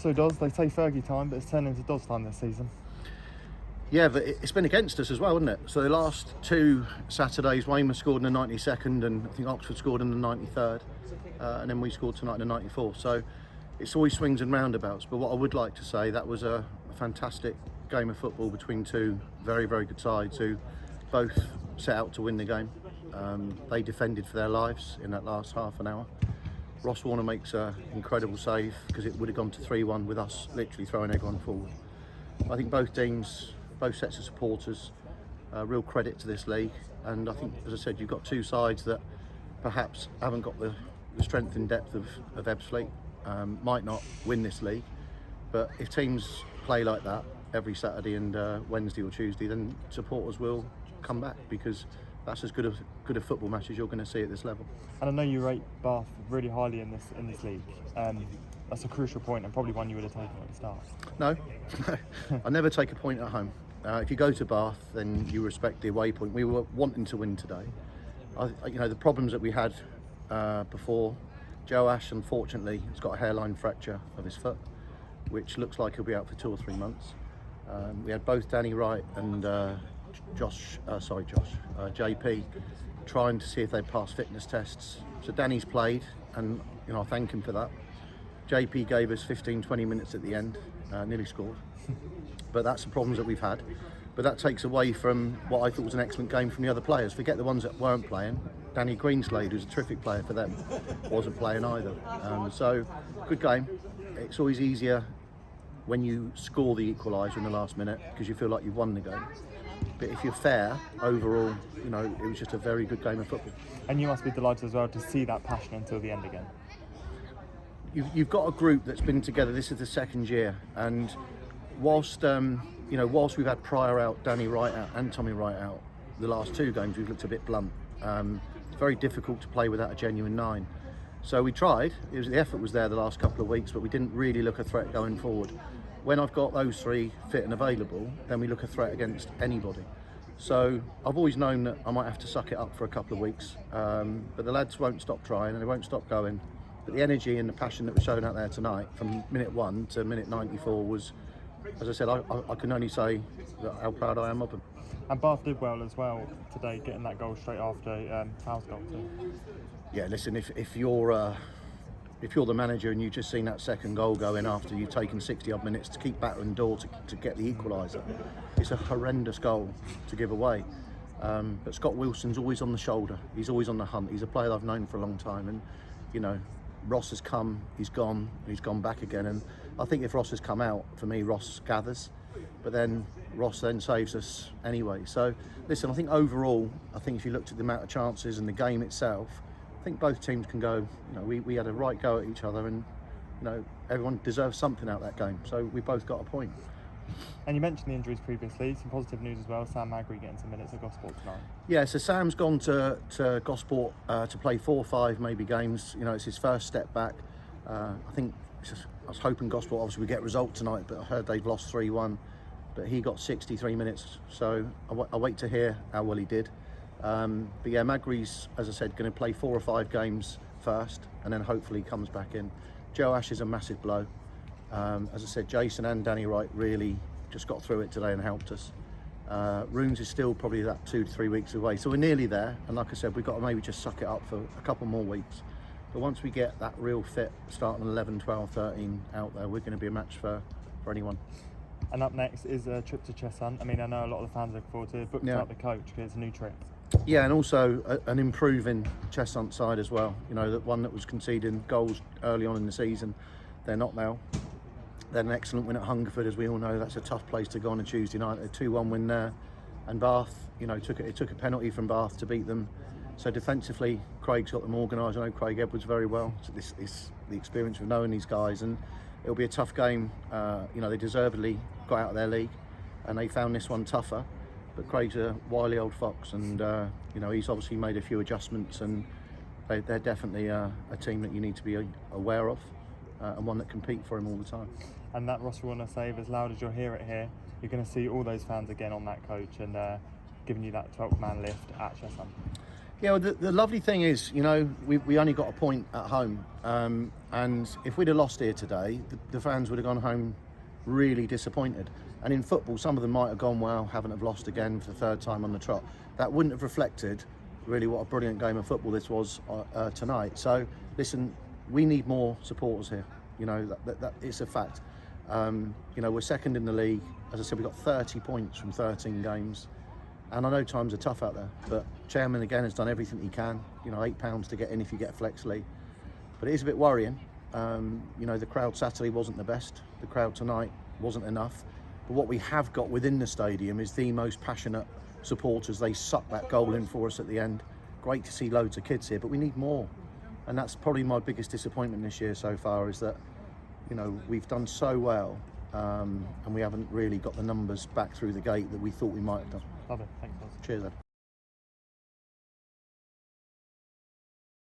So Dos, they say Fergie time, but it's turned into Dos time this season. Yeah, but it's been against us as well, isn't it? So the last two Saturdays, Weymouth scored in the 92nd and I think Oxford scored in the 93rd. And then we scored tonight in the 94th. So it's always swings and roundabouts. But what I would like to say, that was a fantastic game of football between two very, very good sides who both set out to win the game. They defended for their lives in that last half an hour. Ross Warner makes an incredible save because it would have gone to 3-1 with us literally throwing everyone forward. I think both teams, both sets of supporters, real credit to this league. And I think, as I said, you've got two sides that perhaps haven't got the strength and depth of Ebbsfleet, might not win this league. But if teams play like that every Saturday and Wednesday or Tuesday, then supporters will come back because that's as good a football match as you're going to see at this level. And I know you rate Bath really highly in this league. That's a crucial point and probably one you would have taken at the start. No, I never take a point at home. If you go to Bath, then you respect the away point. We were wanting to win today. The problems that we had before, Joe Ash unfortunately has got a hairline fracture of his foot, which looks like he'll be out for 2 or 3 months. We had both Danny Wright and JP trying to see if they'd pass fitness tests. So Danny's played, and I thank him for that. JP gave us 15-20 minutes at the end, nearly scored. But that's the problems that we've had. But that takes away from what I thought was an excellent game from the other players. Forget the ones that weren't playing. Danny Greenslade, who's a terrific player for them, wasn't playing either. So, good game. It's always easier when you score the equaliser in the last minute because you feel like you've won the game. But if you're fair, overall, it was just a very good game of football. And you must be delighted as well to see that passion until the end again. You've got a group that's been together. This is the second year, and whilst we've had Pryor out, Danny Wright out, and Tommy Wright out, the last two games we've looked a bit blunt. It's very difficult to play without a genuine 9. So we tried. The effort was there the last couple of weeks, but we didn't really look a threat going forward. When I've got those three fit and available, then we look a threat against anybody. So I've always known that I might have to suck it up for a couple of weeks, but the lads won't stop trying and they won't stop going. But the energy and the passion that was shown out there tonight, from minute 1 to minute 94, was, as I said, I can only say how proud I am of them. And Bath did well as well today, getting that goal straight after Fowles goal too. Yeah, listen, if you're the manager and you've just seen that second goal go in after you've taken 60 odd minutes to keep battering door to get the equaliser, it's a horrendous goal to give away. But Scott Wilson's always on the shoulder. He's always on the hunt. He's a player I've known for a long time, and Ross has come, he's gone back again. And I think if Ross has come out, for me, Ross gathers, but then Ross then saves us anyway. So listen, I think overall, if you looked at the amount of chances and the game itself, I think both teams can go, we had a right go at each other, and everyone deserves something out of that game. So we both got a point. And you mentioned the injuries previously, some positive news as well. Sam Magri getting some minutes at Gosport tonight. Yeah, so Sam's gone to Gosport to play 4 or 5 maybe games. It's his first step back. I was hoping Gosport obviously would get a result tonight, but I heard they've lost 3-1. But he got 63 minutes, so I wait to hear how well he did. But yeah, Magri's, as I said, going to play 4 or 5 games first, and then hopefully comes back in. Joe Ash is a massive blow. As I said, Jason and Danny Wright really just got through it today and helped us. Runes is still probably that 2 to 3 weeks away, so we're nearly there. And like I said, we've got to maybe just suck it up for a couple more weeks. But once we get that real fit, starting 11, 12, 13 out there, we're going to be a match for anyone. And up next is a trip to Cheshunt. I mean, I know a lot of the fans look forward to it, booked out the coach because it's a new trip. Yeah, and also an improving Cheshunt side as well. The one that was conceding goals early on in the season, they're not now. They had an excellent win at Hungerford, as we all know. That's a tough place to go on a Tuesday night. A 2-1 win there, and Bath, it took a penalty from Bath to beat them. So defensively, Craig's got them organised. I know Craig Edwards very well. So this is the experience of knowing these guys, and it'll be a tough game. They deservedly got out of their league, and they found this one tougher. But Craig's a wily old fox, and he's obviously made a few adjustments, and they're definitely a team that you need to be aware of, and one that compete for him all the time. And that Ross Warner save, as loud as you'll hear it here, you're going to see all those fans again on that coach and giving you that 12th man lift at Cheshunt. Yeah, well, the lovely thing is, you know, we only got a point at home, and if we'd have lost here today, the fans would have gone home really disappointed. And in football, some of them might have gone, well, haven't have lost again for the third time on the trot. That wouldn't have reflected really what a brilliant game of football this was tonight. So listen, we need more supporters here. You know, that it's a fact. You know, we're second in the league. As I said, we've got 30 points from 13 games. And I know times are tough out there, but Chairman again has done everything he can. You know, £8 to get in if you get a flex league. But it is a bit worrying. You know, the crowd Saturday wasn't the best. The crowd tonight wasn't enough. But what we have got within the stadium is the most passionate supporters. They sucked that goal in for us at the end. Great to see loads of kids here, but we need more. And that's probably my biggest disappointment this year so far, is that, you know, we've done so well, and we haven't really got the numbers back through the gate that we thought we might have done. Love it. Thanks, Buzz. Cheers, Ed.